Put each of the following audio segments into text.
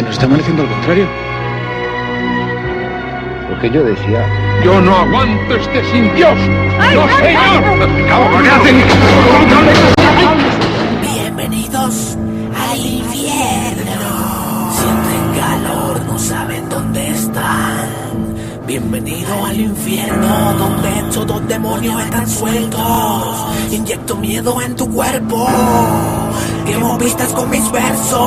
nos está amaneciendo al contrario. Porque yo decía... Yo no aguanto este sin Dios. ¡No, señor! ¿Por qué hacen? Bienvenidos al infierno. Sienten calor, no saben dónde están. Bienvenido al infierno, donde todos demonios están sueltos. Inyecto miedo en tu cuerpo. Quemo pistas con mis versos.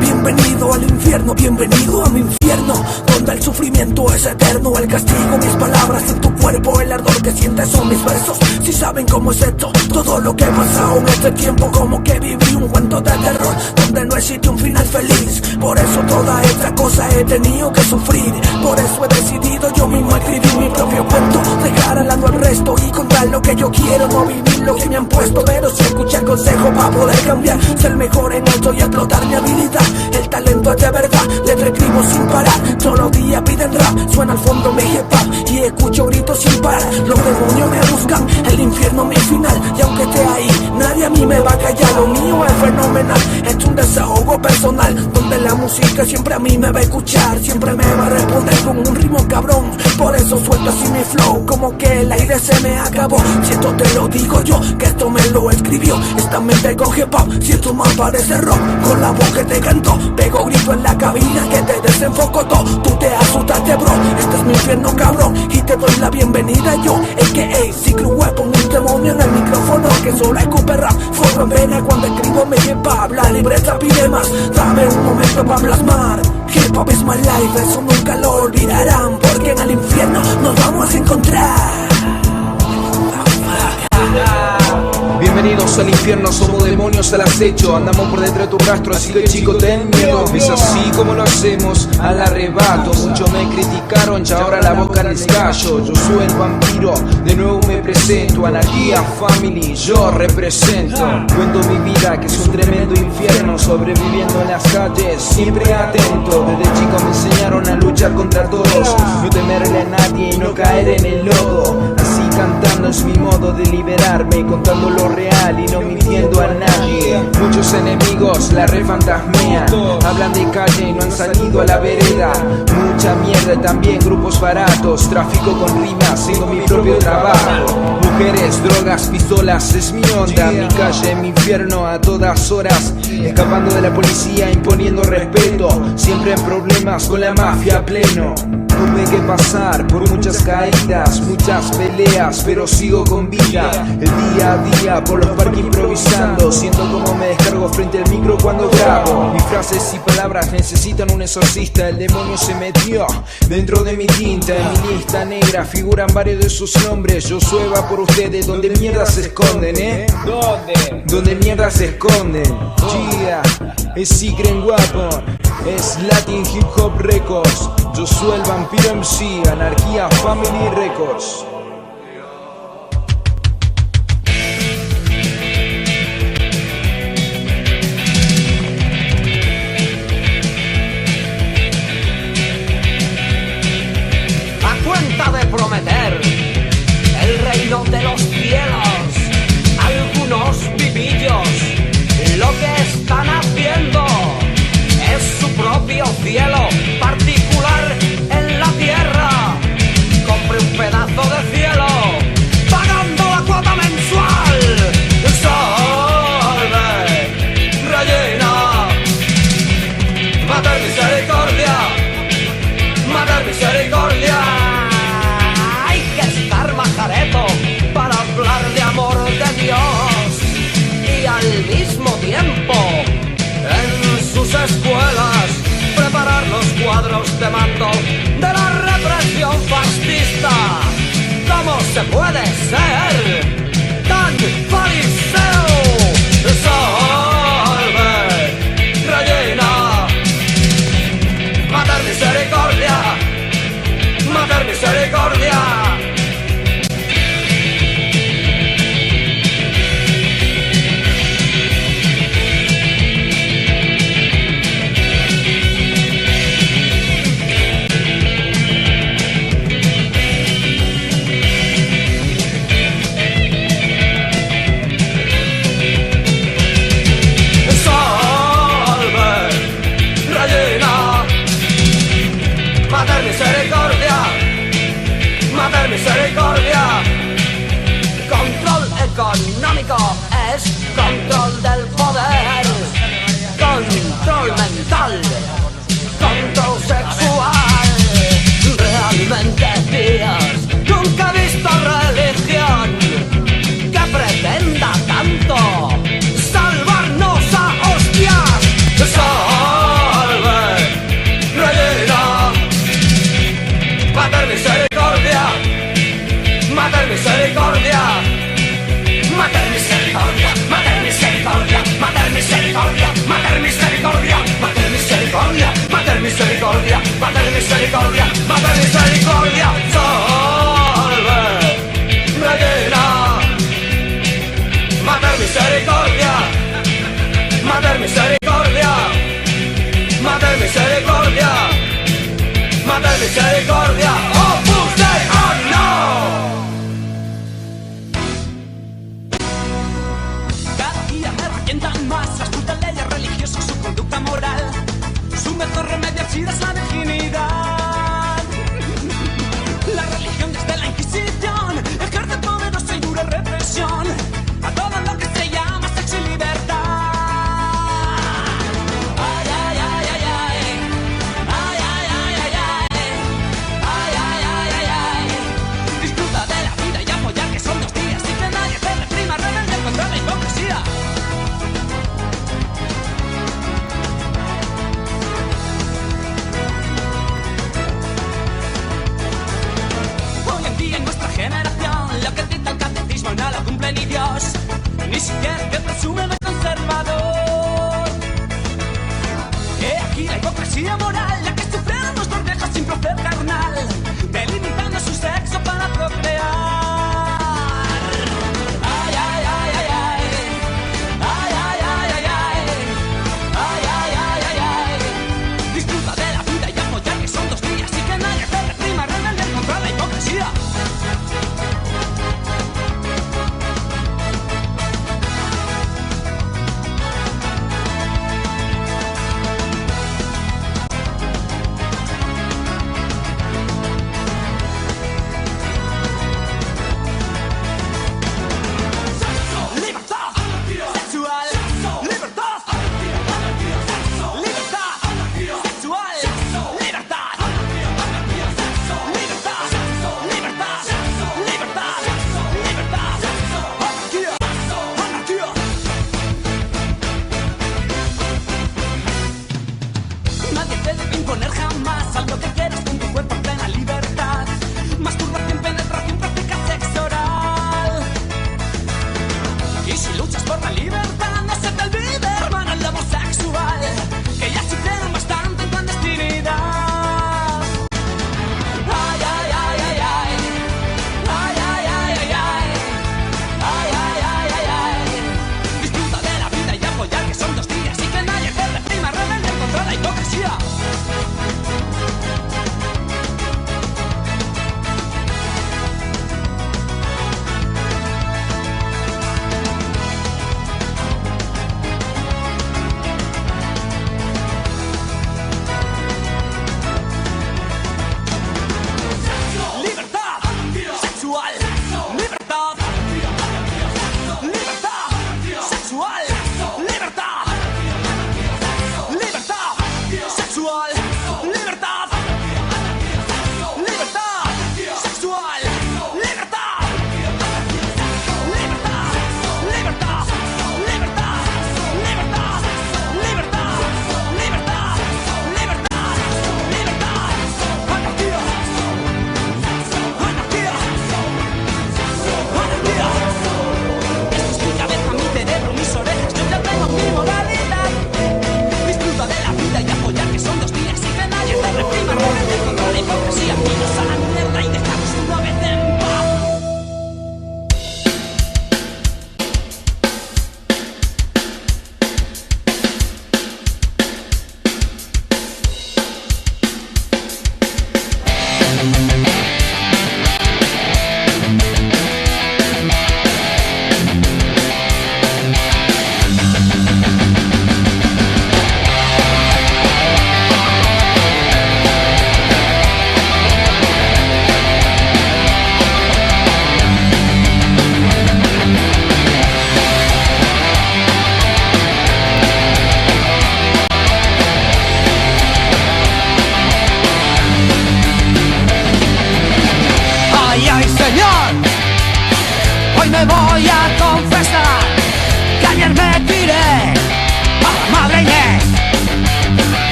Bienvenido al infierno, bienvenido a mi infierno, donde el sufrimiento es eterno, el castigo, mis palabras en tu cuerpo, el ardor que sientes son mis versos. Si saben cómo es esto, todo lo que he pasado en este tiempo, como que viví un cuento de terror, donde no existe un final feliz. Por eso toda esta cosa he tenido que sufrir, por eso he decidido yo mismo escribir mi propio cuento, dejar al lado al resto y contar lo que yo quiero, no vivir lo que me han puesto, pero si escuchar consejo para poder cambiar, ser mejor en esto y explotar mi habilidad. El talento es de verdad, le escribo sin parar, todos los días piden rap, suena al fondo mi hip hop y escucho gritos sin parar. Los demonios me buscan, el infierno mi final, y aunque esté ahí, nadie a mí me va a callar. Lo mío es fenomenal, es un desahogo personal, donde la música siempre a mí me va a escuchar, siempre me va a responder con un ritmo cabrón. Por eso suelto así mi flow, como que el aire se me acabó. Si esto te lo digo yo, que esto me lo escribió esta mente con hip hop. Si esto me parece rock, con la voz que te cantó, pego grito en la cabina que te desenfoco todo. Tú te asustaste, bro, este es mi infierno, cabrón, y te doy la bienvenida yo, a.k.a. Secret Weapon, un demonio en el micrófono que solo escupe rap, fuego en vena cuando escribo mi hip hop. La libreta pide más, dame un momento para plasmar. Hip hop is my life, eso nunca lo olvidarán, porque en el infierno nos vamos a encontrar. Bienvenidos al infierno, somos demonios al acecho, andamos por detrás de tu rastro, así que chico ten miedo. Es así como lo hacemos, al arrebato. Muchos me criticaron, ya ahora la boca les callo. Yo soy el vampiro, de nuevo me presento. Anarquía, family, yo represento. Cuento mi vida, que es un tremendo infierno, sobreviviendo en las calles, siempre atento. Desde chico me enseñaron a luchar contra todos, no temerle a nadie y no caer en el lodo. Así cantando es mi modo de liberarme, contando lo real y no mintiendo a nadie. Muchos enemigos la refantasmean, hablan de calle y no han salido a la vereda. Mucha mierda y también grupos baratos, tráfico con rimas, sigo mi propio trabajo. Mujeres, drogas, pistolas, es mi onda, mi calle, mi infierno a todas horas. Escapando de la policía, imponiendo respeto, siempre en problemas con la mafia a pleno. Tuve que pasar por muchas caídas, muchas peleas, pero sigo con vida. El día a día por los parques improvisando, siento como me descargo frente al micro cuando grabo. Mis frases y palabras necesitan un exorcista, el demonio se metió dentro de mi tinta. En mi lista negra figuran varios de sus nombres. Yo sueva por ustedes, donde mierda se esconden, ¿Dónde? Donde mierda se esconden. Yeah, es Secret Weapon, es Latin Hip Hop Records. Yo soy el vampiro MC, Anarquía Family Records. A cuenta de prometer el reino de los cielos, algunos vivillos lo que están haciendo es su propio cielo particular en la tierra. Compre un pedazo de cielo pagando la cuota mensual. Salve, rellena, matar misericordia, matar misericordia. Hay que estar majareto para hablar de amor de Dios y al mismo tiempo en sus escuelas preparar los cuadros de mando de la represión fascista. ¿Cómo se puede ser tan fariseo? Salve, rellena, matar misericordia, matar misericordia. Mater misericordia, Mater misericordia, salve Regina. Mater misericordia, Mater misericordia, Mater misericordia, Mater misericordia, Opus Dei, oh no. Cada día me revientan más las putas leyes religiosas, su conducta moral. Su mejor remedio es la virginidad. La religión desde la Inquisición ejerce poderosa y dura represión a todo lo que se llama sexo y libertad. Ay, ay, ay, ay, ay. Ay, ay, ay, ay, ay. Ay, ay, ay, ay, ay. Disfruta de la vida y apoyar que son 2 días y que nadie te reprima, rebelde contra la hipocresía. Hoy en día en nuestra generación lo que dicta el catecismo no lo cumple ni Dios, ni siquiera el que presume de conservador. He aquí la hipocresía moral, la que sufrieron nuestros viejos sin placer carnal, delimitando su sexo para procrear. Ay, ay, ay, ay, ay. Ay, ay, ay, ay, ay. Ay, ay, ay, ay, ay. Disfruta de la vida y apoyar que son 2 días y que nadie te reprima, rebelde contra la hipocresía. Libertad sexual, libertad, libertad sexual, libertad, libertad, libertad, libertad, libertad, anarquía, anarquía. Nadie te debe imponer jamás algo que quieras con tu cuerpo en plena libertad. Masturbación, penetración, práctica sexo oral. Y si luchas por la libertad, no se te olvide, hermano, el homosexual, que ya sufrieron bastante en clandestinidad. Ay, ay, ay, ay, ay. Ay, ay, ay, ay, ay. Ay, ay, ay, ay, ay. Disfruta de la vida y apoyar que son 2 días y que nadie te reprima, rebelde contra la hipocresía. Libertad sexual, libertad, libertad sexual, libertad, libertad sexual.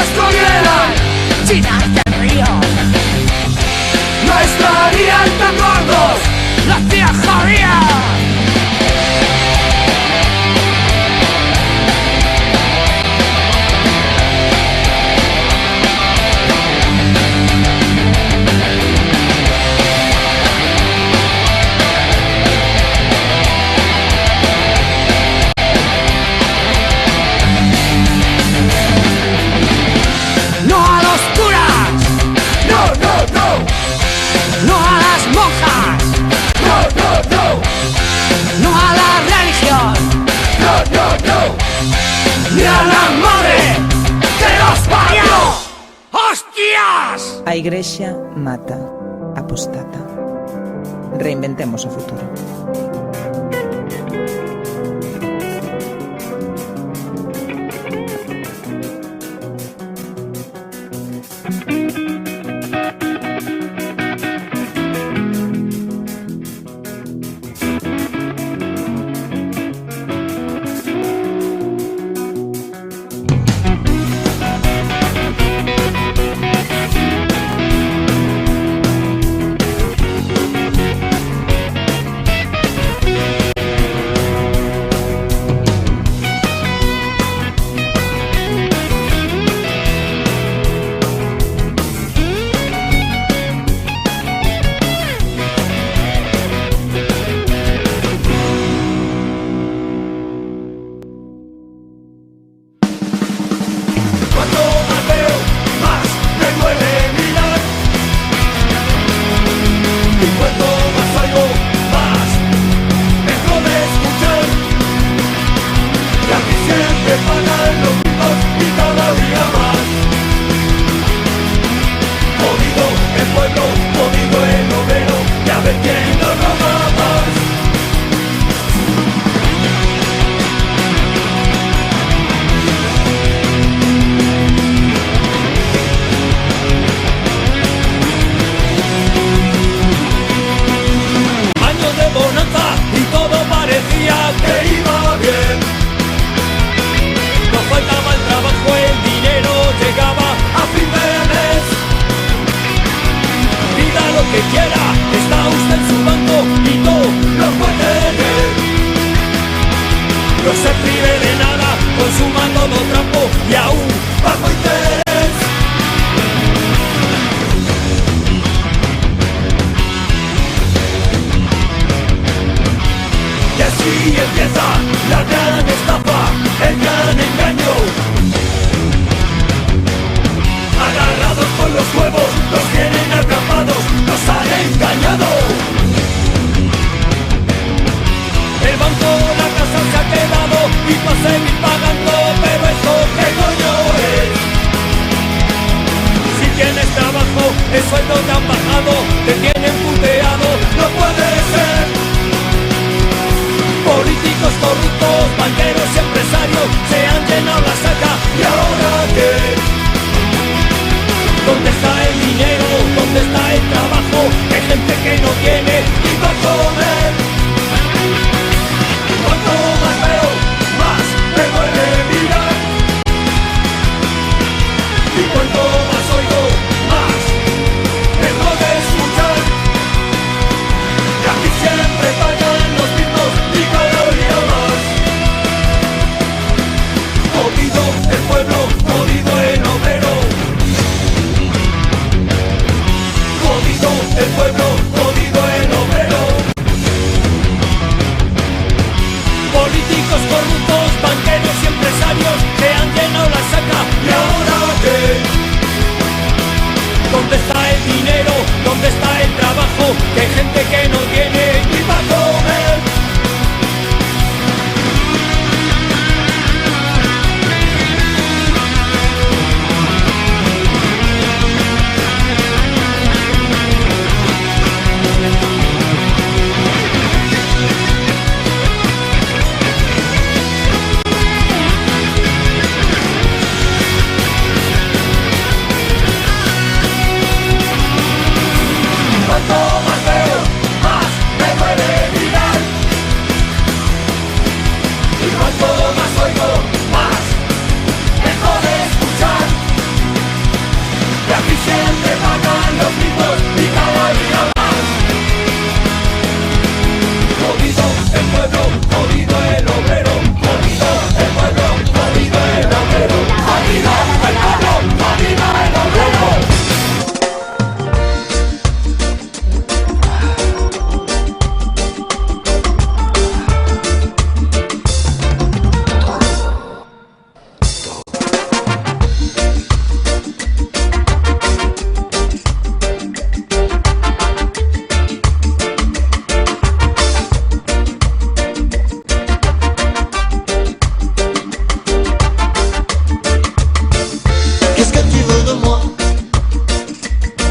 destruyeran China del río, no estarían tan gordos. la tía Javier. No a los curas, No, no, no, no a las monjas, no, no, no, no a la religión, no, no, no, ni a la madre que los parió. ¡Hostias! A Igrexa mata, apostata. Reinventemos o futuro. Cuanto más veo, más me duele mirar. Y cuanto más oigo, más dejo de escuchar. Y aquí siempre pagan los mismos y cada día más. Jodido el pueblo, jodido el obrero, y a ver quién lo roba más. Años de bonanza y todo parecía que iba bien. No faltaba el trabajo, el dinero llegaba a fin de mes. Pida lo que quiera, está usted en su banco y no lo puede ver. No se prive de nada, consuma todo trampo y aún bajo interés. Y así empieza la gran estafa, el gran engaño. Agarrados con los huevos, los tienen atrapados, nos han engañado. El banco, la casa se ha quedado y para seguir pagando, pero esto qué coño es. Si tienes trabajo, el sueldo te han bajado, te tienen puteado, no puede ser. Políticos corruptos, banqueros y empresarios se han llenado la saca. ¿Y ahora qué? ¿Dónde está el dinero? ¿Dónde está el trabajo? Hay gente que no tiene ni para comer. Cuanto más veo, más me duele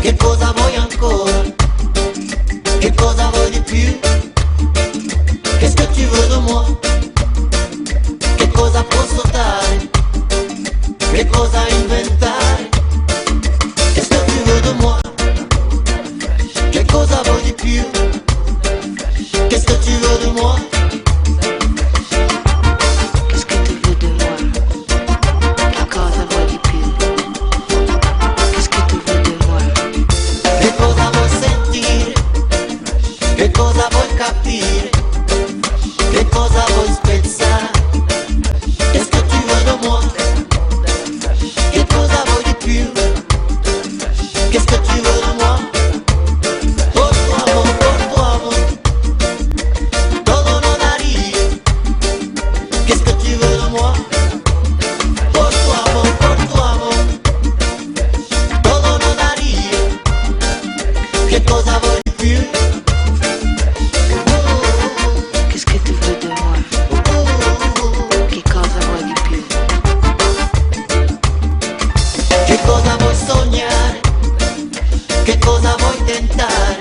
Che cosa vuoi ancora? Che cosa vuoi di più? Qu'est-ce que tu veux de moi? Che cosa posso dare? Che cosa inventare? Qu'est-ce que tu veux de moi? Che cosa vuoi di più? Qu'est-ce que tu veux de moi? Qu'est-ce que tu veux de moi? Che cosa vuoi di più? Qu'est-ce que tu veux de moi? Che cosa vuoi sentire? Che cosa vuoi capire? Che cosa vuoi spezzare? Qu'est-ce que tu veux de moi? Che cosa vuoi di più? Qu'est-ce que tu veux de moi? Por tu amor, todo lo daría. Qu'est-ce que tu veux de moi? Por tu amor, todo lo daría. Che cosa vuoi di più? Qu'est-ce que tu veux de moi? Che cosa vuoi di più? Che cosa vuoi sognare? Che cosa vuoi tentare?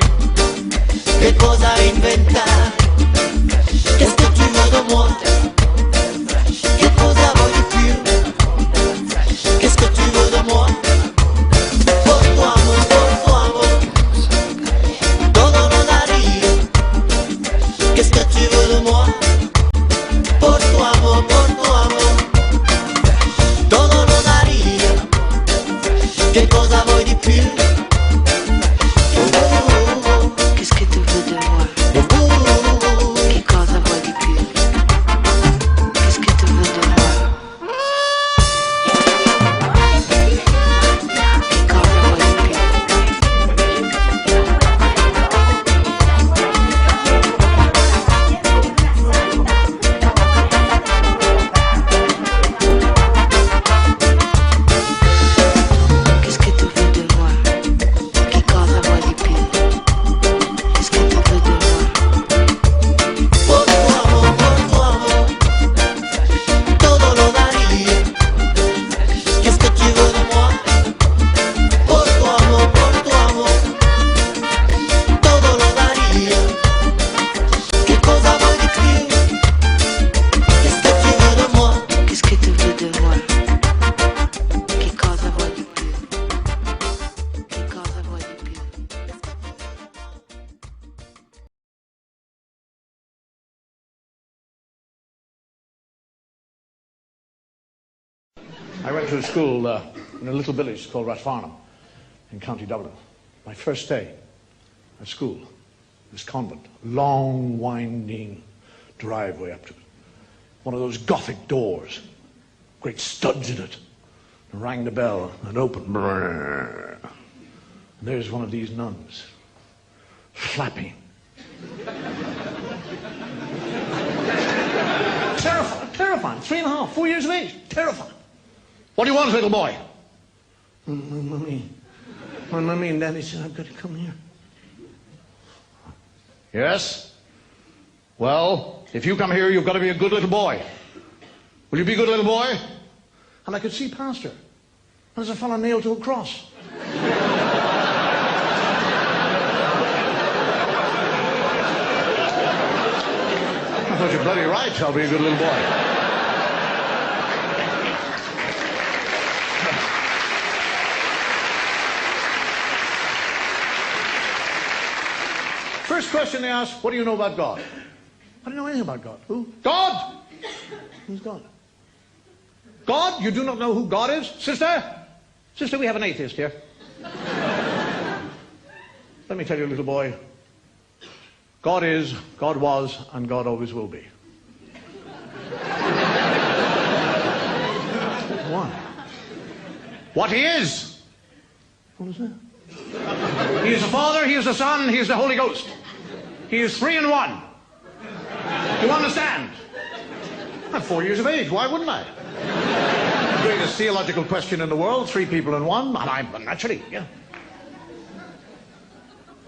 Che cosa inventare? Qu'est-ce que tu veux de moi? Che cosa vuoi di più? Qu'est-ce que tu veux de moi? Por tu amor, todo lo daría. Qu'est-ce que tu veux de moi? Por tu amor, todo lo daría. Che cosa vuoi di più? Qu'est-ce que tu veux de moi? Che cosa vuoi di più? Qu'est-ce que tu veux de moi? Che cosa vuoi di più? Qu'est-ce que tu veux de moi? Che cosa vuoi di più? Qu'est-ce que tu veux de moi? Por tu amor, todo lo daría. Qu'est-ce que tu veux de moi? Por tu amor, todo lo daría. Che cosa vuoi di più? Qu'est-ce que tu veux de moi? Qu'est-ce que tu veux de moi? Che cosa vuoi di più? Che cosa vuoi di più? I went to a school in a little village called Rathfarnham in County Dublin. My first day at school, this convent, long winding driveway up to it. One of those Gothic doors, great studs in it. I rang the bell and opened. Brrr. And there's one of these nuns, flapping. Terrifying. 3.5, 4 years of age. Terrifying. What do you want, little boy? My mummy and daddy said I've got to come here. Yes? Well, if you come here, you've got to be a good little boy. Will you be a good little boy? And I could see past her. There's a fellow nailed to a cross. I thought you're bloody right, I'll be a good little boy. First question they ask, what do you know about God? I don't know anything about God. Who? God! Who's God? God? You do not know who God is? Sister? Sister, we have an atheist here. Let me tell you, little boy. God is, God was, and God always will be. What? What he is? What is that? He is the Father, he is the Son, he is the Holy Ghost. He is 3 in 1. You understand? I'm 4 years of age, why wouldn't I? The greatest theological question in the world, 3 people in 1, and I'm naturally, yeah.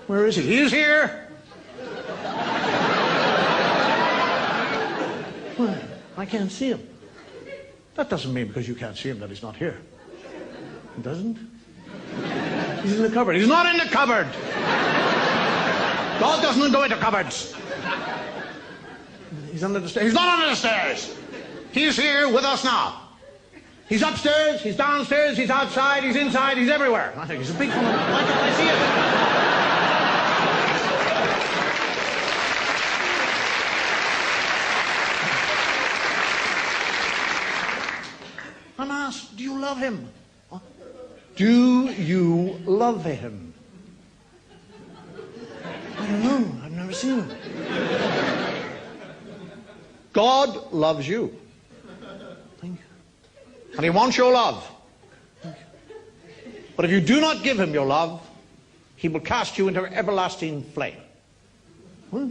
Where is he? He is here. Well, I can't see him. That doesn't mean because you can't see him that he's not here. It doesn't? He's in the cupboard. He's not in the cupboard. God doesn't go into cupboards. He's under the stairs. He's not under the stairs. He's here with us now. He's upstairs, he's downstairs, he's outside, he's inside, he's everywhere. I think he's a big one. Why can't I see it? I'm asked, do you love him? What? Do you love him? I don't know. I've never seen him. God loves you. Thank you. And he wants your love. Thank you. But if you do not give him your love, he will cast you into everlasting flame. What?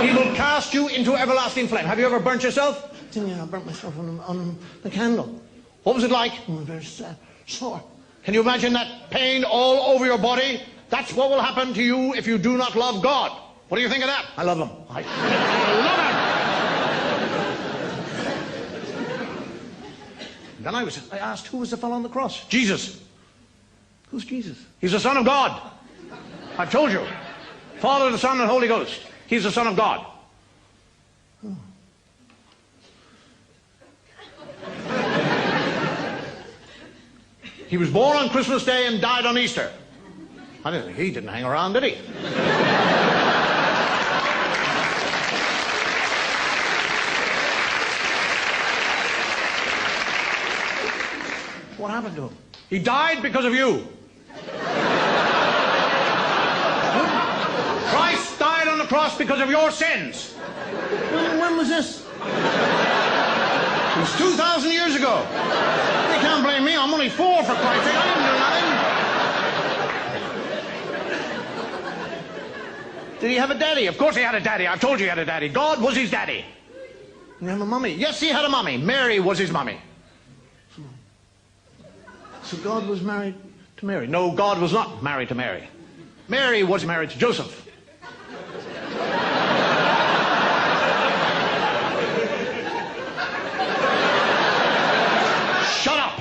He will cast you into everlasting flame. Have you ever burnt yourself? Yeah, I burnt myself on the candle. What was it like? Oh, very sad, sore. Can you imagine that pain all over your body? That's what will happen to you if you do not love God. What do you think of that? I love him. I love him. Then I asked, who was the fellow on the cross? Jesus. Who's Jesus? He's the Son of God. I've told you. Father, the Son, and Holy Ghost. He's the Son of God. Oh. He was born on Christmas Day and died on Easter. I didn't think he didn't hang around, did he? What happened to him? He died because of you. Christ died on the cross because of your sins. When was this? It was 2,000 years ago. They can't blame me. I'm only 4, for Christ's sake. I didn't do nothing. Did he have a daddy? Of course he had a daddy. I've told you he had a daddy. God was his daddy. Did he have a mummy? Yes, he had a mummy. Mary was his mummy. So God was married to Mary. No, God was not married to Mary. Mary was married to Joseph. Shut up!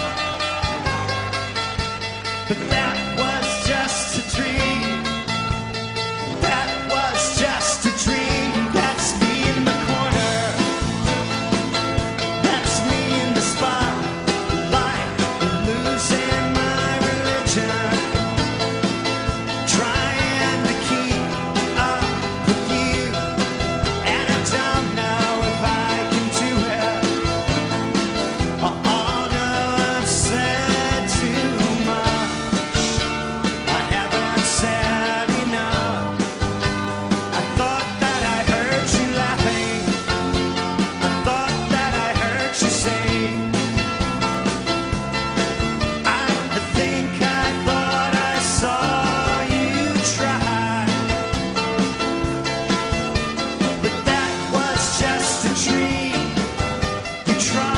try.